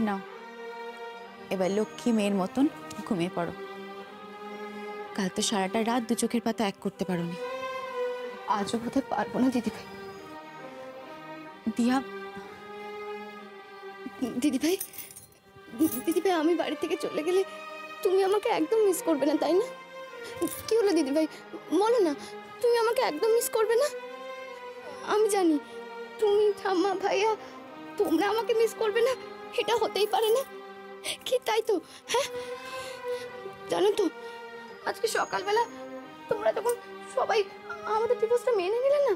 নাও এবার লক্ষ্মী মেয়ের মতন ঘুমিয়ে পড়ো। কাল তো সারাটা রাত দু চোখের পাতা এক করতে পারোনি। আজও বোধহয় পারবো না দিদিভাই। দিয়া দিদিভাই দিদিভাই আমি বাড়ি থেকে চলে গেলে তুমি আমাকে একদম মিস করবে না, তাই না? কি হলো দিদিভাই, বলো না, তুমি আমাকে একদম মিস করবে না? আমি জানি তুমি ঠাম্মা ভাইয়া তোমরা আমাকে মিস করবে না, এটা হতেই পারে না। কি তাই তো? হ্যাঁ জানো তো, আজকে সকালবেলা তোমরা যখন সবাই আমাদের ডিভোর্সটা মেনে নিলে না,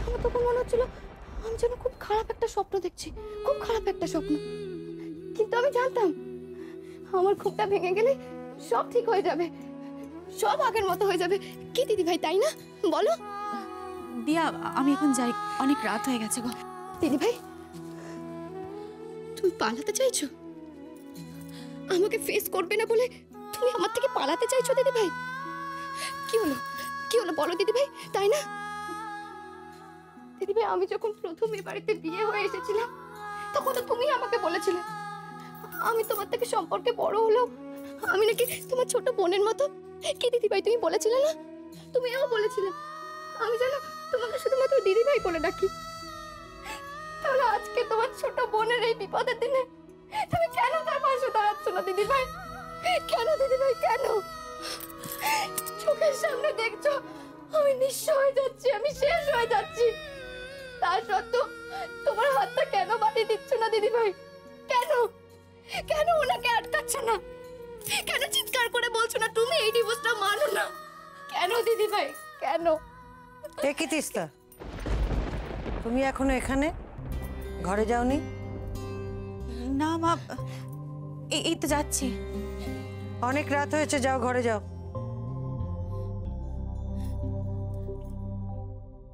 আমার তখন মনে হচ্ছিল আমি যেন খুব খারাপ একটা স্বপ্ন দেখছি, খুব খারাপ একটা স্বপ্ন। কিন্তু আমি জানতাম আমার ঘুমটা ভেঙে গেলে সব ঠিক হয়ে যাবে, সব আগের মতো হয়ে যাবে। কি দিদি ভাই, তাই না? বলো। দিয়া আমি এখন যাই, অনেক রাত হয়ে গেছে গো। দিদি ভাই তুমি পালাতে চাইছো? আমাকে ফেস করবে না বলে তুমি আমার থেকে পালাতে চাইছো দিদি ভাই? কি হলো, কি হলো বলো দিদি ভাই, তাই না? দিদি ভাই আমি যখন প্রথম এই বাড়িতে বিয়ে হয়ে এসেছিলাম তখন তো তুমি আমাকে বলেছিলে আমি তোমার থেকে সম্পর্কে বড় হলেও আমি নাকি তোমার ছোট বোনের মতো। কি দিদি ভাই তুমি বলেছিলে না? তুমিও বলেছিলে আমি যেন তোমাকে শুধুমাত্র দিদি ভাই বলে ডাকি। তাহলে আজকে তোমার ছোট বোনের এই বিপদের দিনে তুমি কেন তার পাশে দাঁড়াচ্ছ না দিদি ভাই? কেন দিদি ভাই, কেন? চোখের সামনে দেখছো আমি নিঃস্ব হয়ে যাচ্ছি, আমি শেষ হয়ে যাচ্ছি, তার সত্ত্বেও তোমার হাতটা কেন বাড়িয়ে দিচ্ছ না দিদি ভাই? কেন কেন ওনাকে আটকাচ্ছ না? কেন চিৎকার করে বলছো না তুমি এই ডিভোর্সটা মানো না? কেন দিদি ভাই, কেন? কি তিস্তা, তুমি এখনো এখানে ঘরে যাওনি? না মা, এই তো যাচ্ছি। অনেক রাত হয়েছে, যাও ঘরে যাও।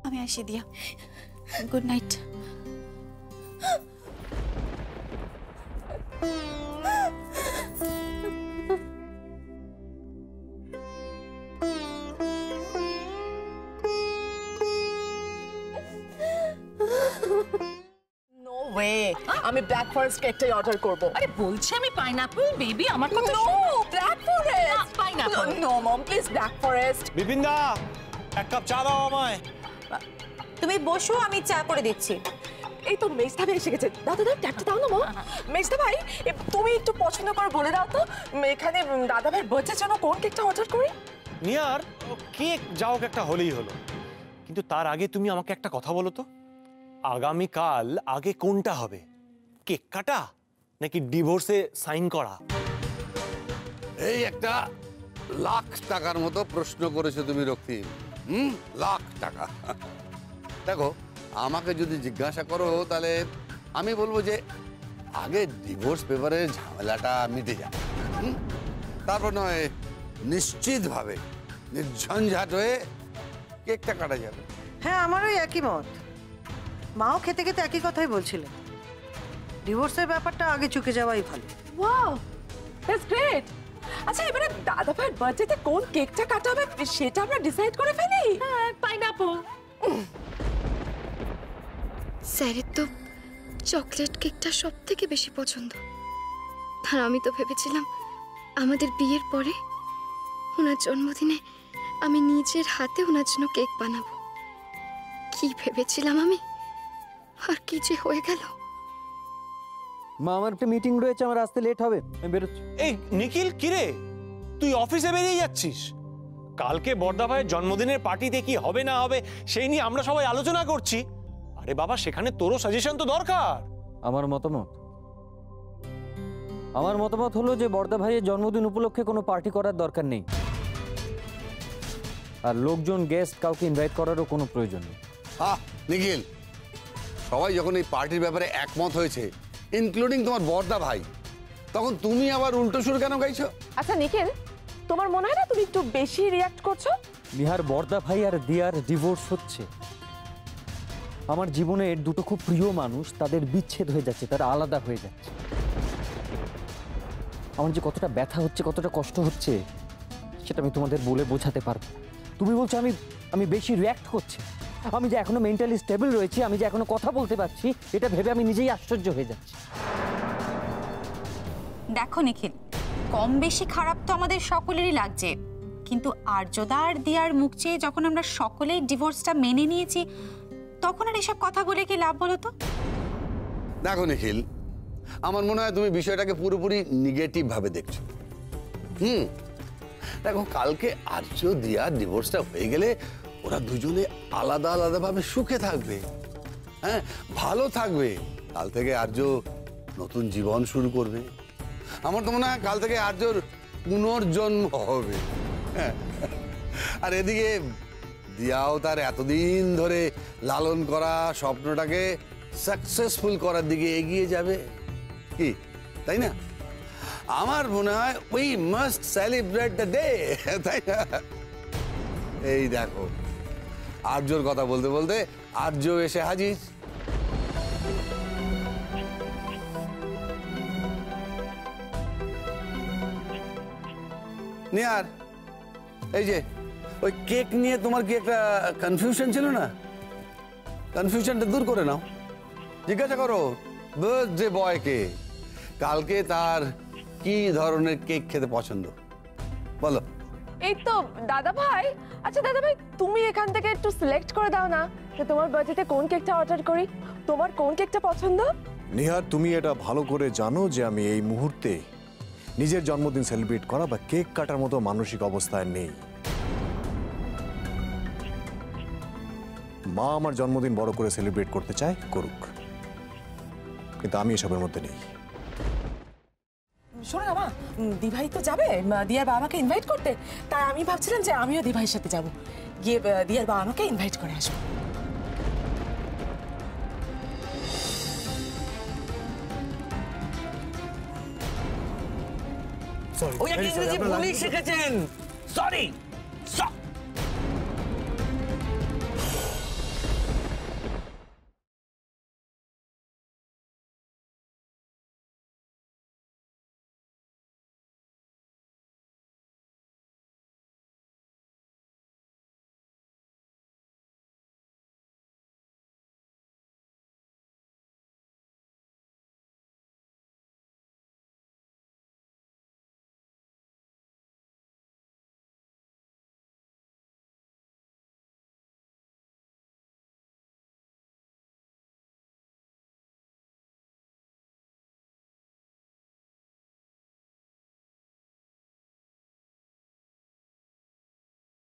আমি আসি দিয়া, গুড নাইট। আমি ব্ল্যাক ফরেস্ট কেকটাই অর্ডার করব। আরে বলছি আমি পাইনাপল বেবি, আমার কথা no black forest, pineapple. No mom please black forest. বিপিনদা এক কাপ চা দাও আমায়। তুমি বসো, আমি চা করে দিচ্ছি। এই তো মেজদা ভাই এসে গেছে। দাদা দাদা ট্যাপটা দাও না মা। মেজদা ভাই তুমি একটু পছন্দ করে বলে দাও তো এখানে দাদা ভাইয়ের বার্থডের জন্য কোন কেকটা অর্ডার করি? নিয়ার কেক যাও একটা হলেই হলো, কিন্তু তার আগে তুমি আমাকে একটা কথা বলো তো, আগামীকাল আগে কোনটা হবে, কেক কাটা নাকি ডিভোর্সে সাইন করা? এই একটা লাখ টাকার মতো প্রশ্ন করেছো তুমি রক্তিম। লাখ টাকা। দেখো আমাকে যদি জিজ্ঞাসা করো তাহলে আমি বলবো যে আগে ডিভোর্স পেপারের ঝামেলাটা মিটে যায়, তারপর নয় নিশ্চিতভাবে নির্ঝঞ্ঝাট হয়ে কেকটা কাটা যাবে। হ্যাঁ, আমারও একই মত। মাও খেতে খেতে একই কথাই বলছিলেন, ডিভোর্সের ব্যাপারটা আগে চুকে যাওয়াই ভালো। Wow that's great. আচ্ছা এবারে দাদা ভাইয়ের বার্থডেতে কোন কেকটা কাটা হবে সেটা আমরা ডিসাইড করে ফেলি। হ্যাঁ পাইনাপল। স্যারের তো চকলেট কেকটা সব থেকে বেশি পছন্দ, আর আমি তো ভেবেছিলাম আমাদের বিয়ের পরে ওনার জন্মদিনে আমি নিজের হাতে ওনার জন্য কেক বানাবো। কি ভেবেছিলাম আমি, আর কি যে হয়ে গেল। মা আমার একটা মিটিং রয়েছে, আমার আসতে লেট হবে, আমি বেরোচ্ছি। এই নিখিল, কিরে তুই অফিসে বেরিয়ে যাচ্ছিস? কালকে বর্দা ভাইয়ের জন্মদিনের পার্টিতে কি হবে না হবে সেই নিয়ে আমরা সবাই আলোচনা করছি। আরে বাবা, সেখানে তোরও সাজেশন তো দরকার। আমার মতামত হলো যে বর্দা ভাইয়ের জন্মদিন উপলক্ষে কোনো পার্টি করার দরকার নেই, আর লোকজন গেস্ট কাউকে ইনভাইট করারও কোনো প্রয়োজন নেই। নিখিল, সবাই যখন এই পার্টির ব্যাপারে একমত হয়েছে, ইনক্লুডিং তোমার বর্দা ভাই, তখন তুমি আবার উল্টো সুর কেন গাইছো? আচ্ছা নিখিল, তোমার মনে হয় না তুমি একটু বেশি রিঅ্যাক্ট করছো? নিহার, বর্দা ভাই আর দিয়ার ডিভোর্স হচ্ছে। আমার জীবনের দুটো খুব প্রিয় মানুষ, তাদের বিচ্ছেদ হয়ে যাচ্ছে, তারা আলাদা হয়ে যাচ্ছে। আমার যে কতটা ব্যথা হচ্ছে, কতটা কষ্ট হচ্ছে, সেটা আমি তোমাদের বলে বোঝাতে পারবো। তুমি বলছো আমি বেশি রিঅ্যাক্ট করছি। আমি যে এখনো মেন্টালি স্টেবল রয়েছি, আমি যে এখনো কথা বলতে পারছি, এটা ভেবে আমি নিজেই আশ্চর্য হয়ে যাচ্ছি। দেখো নিখিল, কম বেশি খারাপ তো আমাদের সকলেরই লাগছে, কিন্তু আর্যদা আর দিয়ার মুখ চেয়ে যখন আমরা সকলেই ডিভোর্সটা মেনে নিয়েছি, তখন আর এসব কথা বলে কি লাভ বলো তো? দেখো নিখিল, আমার মনে হয় তুমি বিষয়টাকে পুরোপুরি নেগেটিভ ভাবে দেখছো। দেখো, কালকে আর্য দিয়ার ডিভোর্সটা হয়ে গেলে ওরা দুজনে আলাদা আলাদা ভাবে সুখে থাকবে, হ্যাঁ, ভালো থাকবে। কাল থেকে আর্য নতুন জীবন শুরু করবে। আমার তো মনে হয় কাল থেকে আর্যর পুনর্জন্ম হবে। হ্যাঁ, আর এদিকে দিয়াও তার এতদিন ধরে লালন করা স্বপ্নটাকে সাকসেসফুল করার দিকে এগিয়ে যাবে, কি তাই না? আমার মনে হয় we must celebrate the day, তাই না? এই দেখো, আর্যর কথা বলতে বলতে আর্য এসে হাজির। নিয়ার, এই যে ওই কেক নিয়ে তোমার কি একটা কনফিউশন ছিল না? কনফিউশনটা দূর করে নাও। জিজ্ঞাসা করো বার্থডে বয়কে কালকে তার কি ধরনের কেক খেতে পছন্দ, বলো। এই তো দাদা ভাই। আচ্ছা দাদা ভাই, তুমি এখান থেকে একটু সিলেক্ট করে দাও না যে তোমার বাজেটে কোন কেকটা অর্ডার করি। তোমার কোন কেকটা পছন্দ? নিহার, তুমি এটা ভালো করে জানো যে আমি এই মুহূর্তে নিজের জন্মদিন সেলিব্রেট করা বা কেক কাটার মতো মানসিক অবস্থায় নেই। মা আমার জন্মদিন বড় করে সেলিব্রেট করতে চায়, করুক, কিন্তু আমি এসবের মধ্যে নেই। শোনো না মা, দিভাই তো যাবে দিয়ার বাবাকে ইনভাইট করতে, তাই আমি ভাবছিলাম যে আমিও দিভাইয়ের সাথে যাব, গিয়ে দিয়ার বাবাকে ইনভাইট করে আসবো। ওই ইংরেজি ভুলই শিখেছেন, সরি।